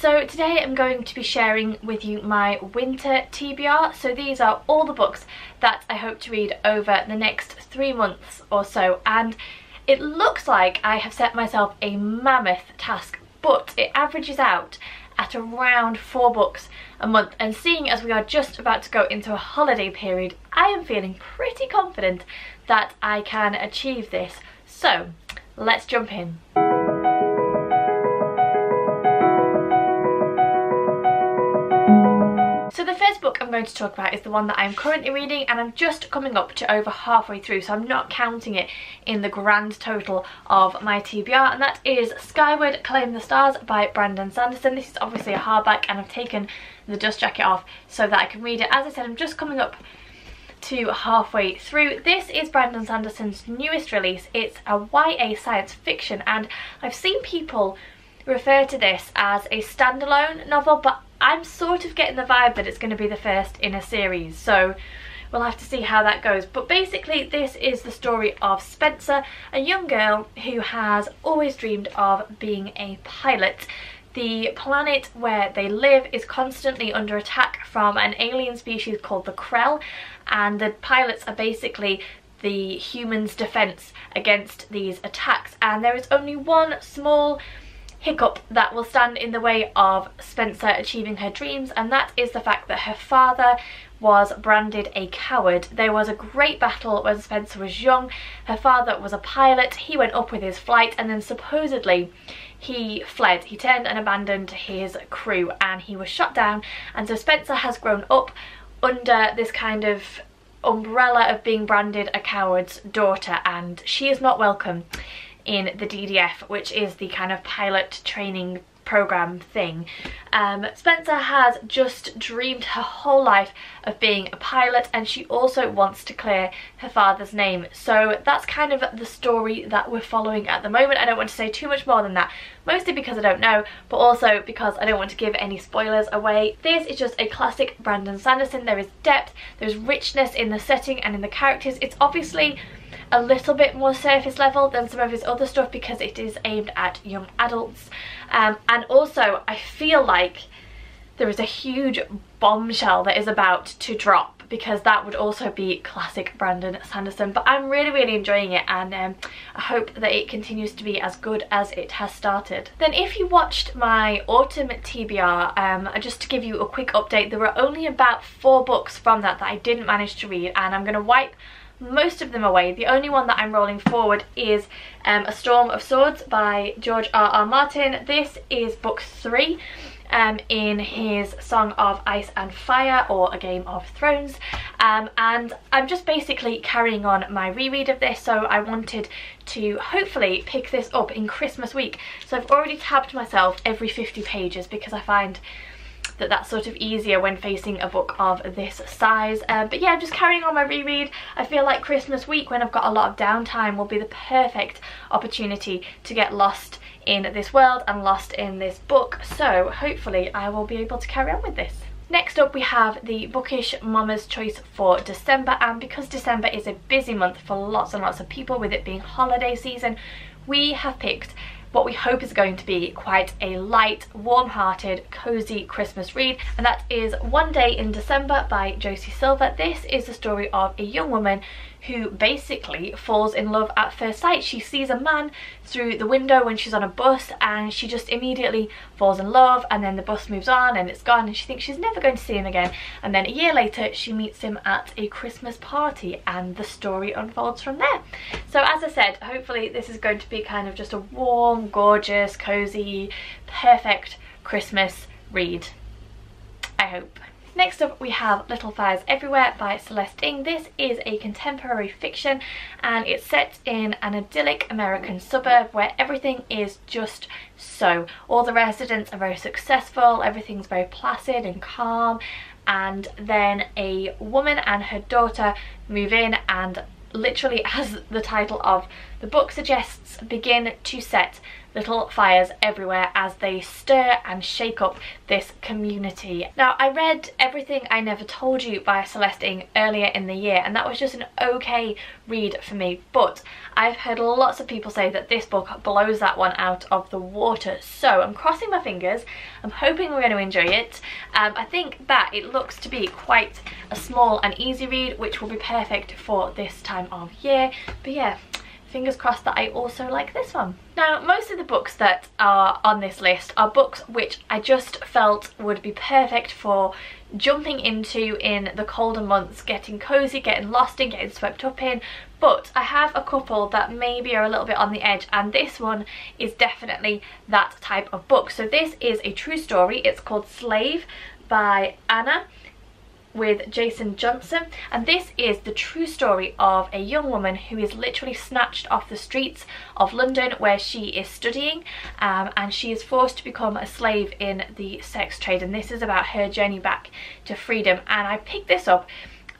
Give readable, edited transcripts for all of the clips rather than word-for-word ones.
So today I'm going to be sharing with you my winter TBR. So these are all the books that I hope to read over the next 3 months or so, and it looks like I have set myself a mammoth task, but it averages out at around 4 books a month, and seeing as we are just about to go into a holiday period, I am feeling pretty confident that I can achieve this. So let's jump in. So the first book I'm going to talk about is the one that I'm currently reading, and I'm just coming up to over halfway through, so I'm not counting it in the grand total of my TBR, and that is Skyward, Claim the Stars by Brandon Sanderson. This is obviously a hardback, and I've taken the dust jacket off so that I can read it. As I said, I'm just coming up to halfway through. This is Brandon Sanderson's newest release. It's a YA science fiction, and I've seen people refer to this as a standalone novel, but I'm sort of getting the vibe that it's going to be the first in a series, so we'll have to see how that goes. But basically this is the story of Spencer, a young girl who has always dreamed of being a pilot. The planet where they live is constantly under attack from an alien species called the Krell, and the pilots are basically the humans' defense against these attacks, and there is only one small hiccup that will stand in the way of Spencer achieving her dreams, and that is the fact that her father was branded a coward. There was a great battle when Spencer was young. Her father was a pilot, he went up with his flight, and then supposedly he fled. He turned and abandoned his crew and he was shot down, and so Spencer has grown up under this kind of umbrella of being branded a coward's daughter, and she is not welcome in the DDF, which is the kind of pilot training program thing. Spencer has just dreamed her whole life of being a pilot, and she also wants to clear her father's name. So that's kind of the story that we're following at the moment. I don't want to say too much more than that, mostly because I don't know, but also because I don't want to give any spoilers away. This is just a classic Brandon Sanderson. There is depth, there's richness in the setting and in the characters. It's obviously a little bit more surface level than some of his other stuff because it is aimed at young adults, and also I feel like there is a huge bombshell that is about to drop, because that would also be classic Brandon Sanderson. But I'm really enjoying it, and I hope that it continues to be as good as it has started. Then if you watched my autumn TBR, just to give you a quick update, there were only about 4 books from that I didn't manage to read, and I'm going to wipe most of them away. The only one that I'm rolling forward is A Storm of Swords by George R.R. Martin. This is book 3 in his Song of Ice and Fire, or A Game of Thrones, and I'm just basically carrying on my reread of this, so I wanted to hopefully pick this up in Christmas week. So I've already tabbed myself every 50 pages because I find that that's sort of easier when facing a book of this size. But yeah, I'm just carrying on my reread. I feel like Christmas week, when I've got a lot of downtime, will be the perfect opportunity to get lost in this world and lost in this book, so hopefully I will be able to carry on with this. Next up we have the Bookish Mama's Choice for December, and because December is a busy month for lots and lots of people, with it being holiday season, we have picked what we hope is going to be quite a light, warm-hearted, cozy Christmas read, and that is One Day in December by Josie Silver. This is the story of a young woman who basically falls in love at first sight. She sees a man through the window when she's on a bus, and she just immediately falls in love, and then the bus moves on and it's gone, and she thinks she's never going to see him again, and then a year later she meets him at a Christmas party, and the story unfolds from there. So as I said, hopefully this is going to be kind of just a warm, gorgeous, cozy, perfect Christmas read, I hope. Next up we have Little Fires Everywhere by Celeste Ng. This is a contemporary fiction, and it's set in an idyllic American suburb where everything is just so. All the residents are very successful, everything's very placid and calm, and then a woman and her daughter move in and, literally as the title of the book suggests, begin to set little fires everywhere as they stir and shake up this community. Now, I read Everything I Never Told You by Celeste Ng earlier in the year, and that was just an okay read for me, but I've heard lots of people say that this book blows that one out of the water, so I'm crossing my fingers. I'm hoping we're going to enjoy it. I think that it looks to be quite a small and easy read, which will be perfect for this time of year, but yeah, fingers crossed that I also like this one. Now, most of the books that are on this list are books which I just felt would be perfect for jumping into in the colder months, getting cozy, getting lost in, getting swept up in, but I have a couple that maybe are a little bit on the edge, and this one is definitely that type of book. So this is a true story. It's called Slave by Anna with Jason Johnson, and this is the true story of a young woman who is literally snatched off the streets of London where she is studying, and she is forced to become a slave in the sex trade, and this is about her journey back to freedom. And I picked this up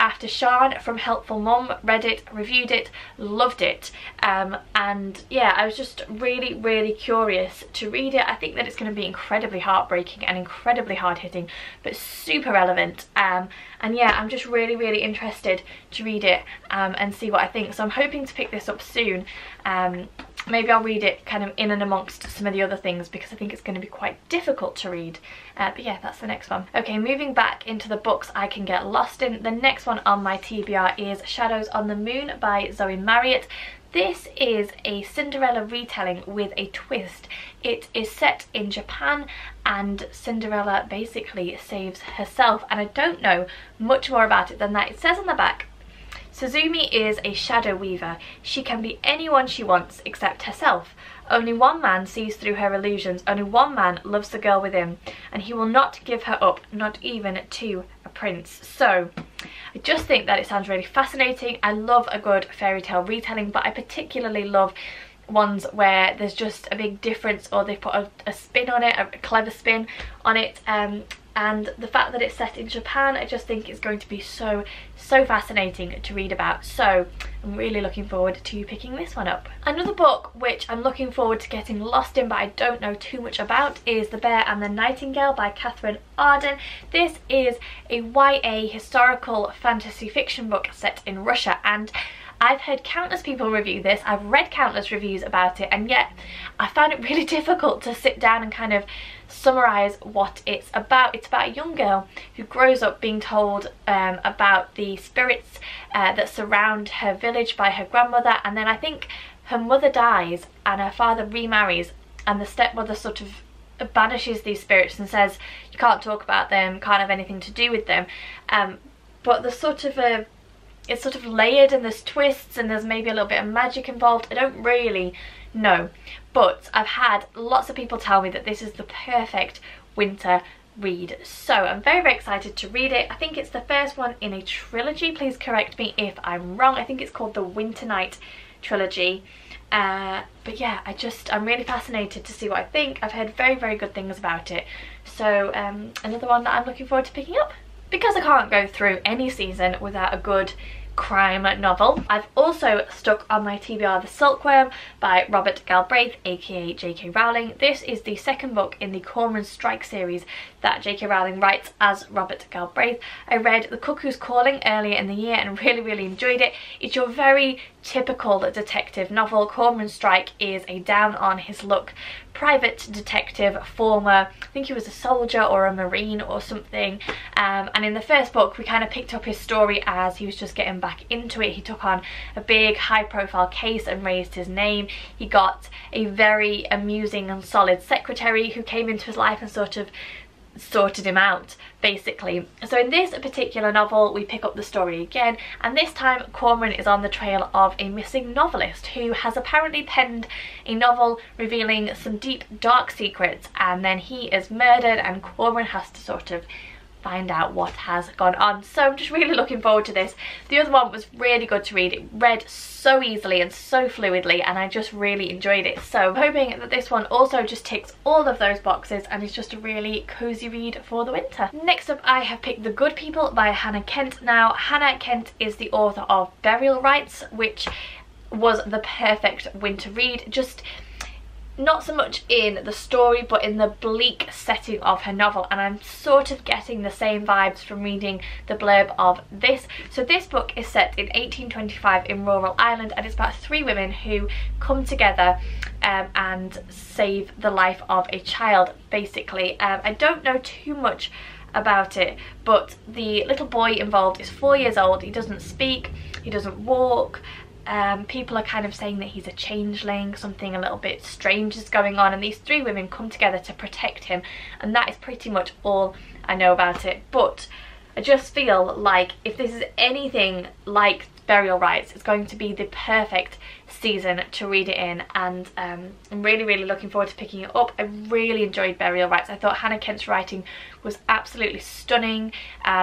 after Sian from Helpful Mum read it, reviewed it, loved it, and yeah, I was just really curious to read it. I think that it's going to be incredibly heartbreaking and incredibly hard-hitting, but super relevant, and yeah, I'm just really interested to read it and see what I think. So I'm hoping to pick this up soon. Maybe I'll read it kind of in and amongst some of the other things because I think it's going to be quite difficult to read. But yeah, that's the next one. Okay, moving back into the books I can get lost in. The next one on my TBR is Shadows on the Moon by Zoe Marriott. This is a Cinderella retelling with a twist. It is set in Japan and Cinderella basically saves herself, and I don't know much more about it than that. It says on the back, Suzumi is a shadow weaver. She can be anyone she wants except herself. Only one man sees through her illusions. Only one man loves the girl within, and he will not give her up, not even to a prince. So I just think that it sounds really fascinating. I love a good fairy tale retelling, but I particularly love ones where there's just a big difference, or they put a spin on it, a clever spin on it, and the fact that it's set in Japan, I just think it's going to be so fascinating to read about. So I'm really looking forward to picking this one up. Another book which I'm looking forward to getting lost in but I don't know too much about is The Bear and the Nightingale by Catherine Arden. This is a YA historical fantasy fiction book set in Russia, and I've heard countless people review this, I've read countless reviews about it, and yet I found it really difficult to sit down and kind of summarise what it's about. It's about a young girl who grows up being told about the spirits that surround her village by her grandmother, and then I think her mother dies and her father remarries, and the stepmother sort of banishes these spirits and says you can't talk about them, can't have anything to do with them, but there's sort of it's sort of layered and there's twists and there's maybe a little bit of magic involved. I don't really know, but I've had lots of people tell me that this is the perfect winter read, so I'm very excited to read it. I think it's the first one in a trilogy, please correct me if I'm wrong. I think it's called the Winter Night trilogy, but yeah, I'm really fascinated to see what I think. I've heard very good things about it, so another one that I'm looking forward to picking up. Because I can't go through any season without a good crime novel, I've also stuck on my TBR The Silkworm by Robert Galbraith, aka J.K. Rowling. This is the second book in the Cormoran Strike series that J.K. Rowling writes as Robert Galbraith. I read The Cuckoo's Calling earlier in the year and really enjoyed it. It's your very typical detective novel. Cormoran Strike is a down on his luck private detective, former, I think he was a soldier or a marine or something, and in the first book we kind of picked up his story as he was just getting back into it. He took on a big high profile case and raised his name. He got a very amusing and solid secretary who came into his life and sort of sorted him out, basically. So in this particular novel we pick up the story again, and this time Cormoran is on the trail of a missing novelist who has apparently penned a novel revealing some deep dark secrets, and then he is murdered and Cormoran has to sort of find out what has gone on. So I'm just really looking forward to this. The other one was really good to read. It read so easily and so fluidly and I just really enjoyed it. So I'm hoping that this one also just ticks all of those boxes and is just a really cozy read for the winter. Next up I have picked The Good People by Hannah Kent. Now Hannah Kent is the author of Burial Rites, which was the perfect winter read. Just not so much in the story but in the bleak setting of her novel, and I'm sort of getting the same vibes from reading the blurb of this. So this book is set in 1825 in rural Ireland, and it's about 3 women who come together and save the life of a child, basically. I don't know too much about it, but the little boy involved is 4 years old. He doesn't speak, he doesn't walk. People are kind of saying that he's a changeling, something a little bit strange is going on, and these 3 women come together to protect him, and that is pretty much all I know about it. But I just feel like if this is anything like Burial Rites, it's going to be the perfect season to read it in, and I'm really looking forward to picking it up. I really enjoyed Burial Rites. I thought Hannah Kent's writing was absolutely stunning.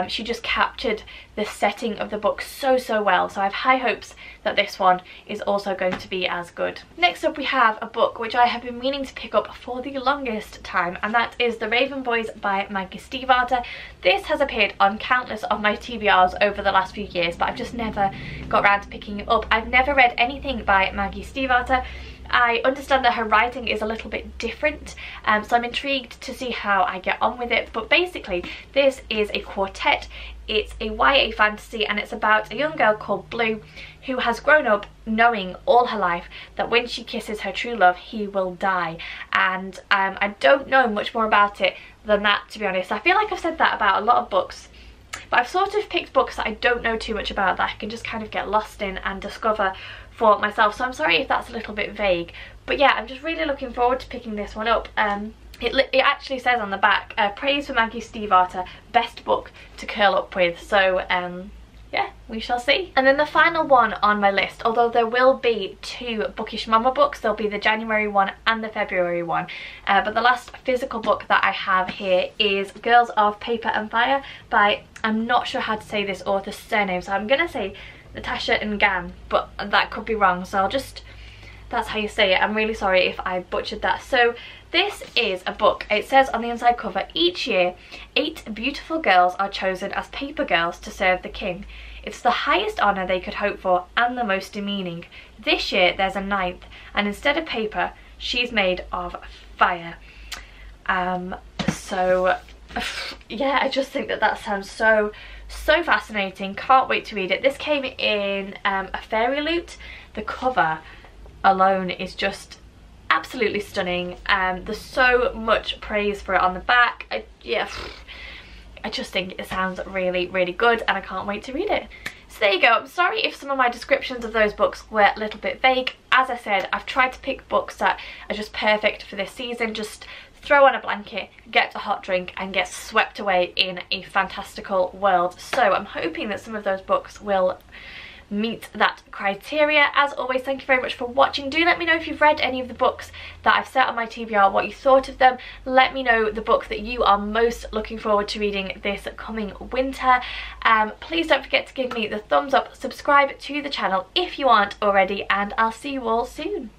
She just captured the setting of the book so well, so I have high hopes that this one is also going to be as good. Next up we have a book which I have been meaning to pick up for the longest time, and that is The Raven Boys by Maggie Stiefvater. This has appeared on countless of my TBRs over the last few years, but I've just never got around to picking it up. I've never read anything by Maggie Stiefvater. I understand that her writing is a little bit different, so I'm intrigued to see how I get on with it. But basically this is a quartet. It's a YA fantasy, and it's about a young girl called Blue who has grown up knowing all her life that when she kisses her true love he will die, and I don't know much more about it than that, to be honest. I feel like I've said that about a lot of books, but I've sort of picked books that I don't know too much about that I can just kind of get lost in and discover for myself, so I'm sorry if that's a little bit vague. But yeah, I'm just really looking forward to picking this one up. It actually says on the back, praise for Maggie Stiefvater, best book to curl up with. So yeah, we shall see. And then the final one on my list, although there will be 2 Bookish Mama books, there'll be the January one and the February one, but the last physical book that I have here is Girls of Paper and Fire by, I'm not sure how to say this author's surname, so I'm gonna say Natasha Ngan, but that could be wrong, so I'll just, that's how you say it. I'm really sorry if I butchered that. So this is a book. It says on the inside cover, each year 8 beautiful girls are chosen as paper girls to serve the king. It's the highest honour they could hope for and the most demeaning. This year there's a 9th, and instead of paper she's made of fire. So yeah, I just think that that sounds so fascinating. Can't wait to read it. This came in a fairy loot. The cover alone is just absolutely stunning. There's so much praise for it on the back. I just think it sounds really good, and I can't wait to read it. So there you go. I'm sorry if some of my descriptions of those books were a little bit vague. As I said, I've tried to pick books that are just perfect for this season. Just throw on a blanket, get a hot drink, and get swept away in a fantastical world. So I'm hoping that some of those books will meet that criteria. As always, thank you very much for watching. Do let me know if you've read any of the books that I've set on my TBR, what you thought of them. Let me know the book that you are most looking forward to reading this coming winter. Please don't forget to give me the thumbs up, subscribe to the channel if you aren't already, and I'll see you all soon.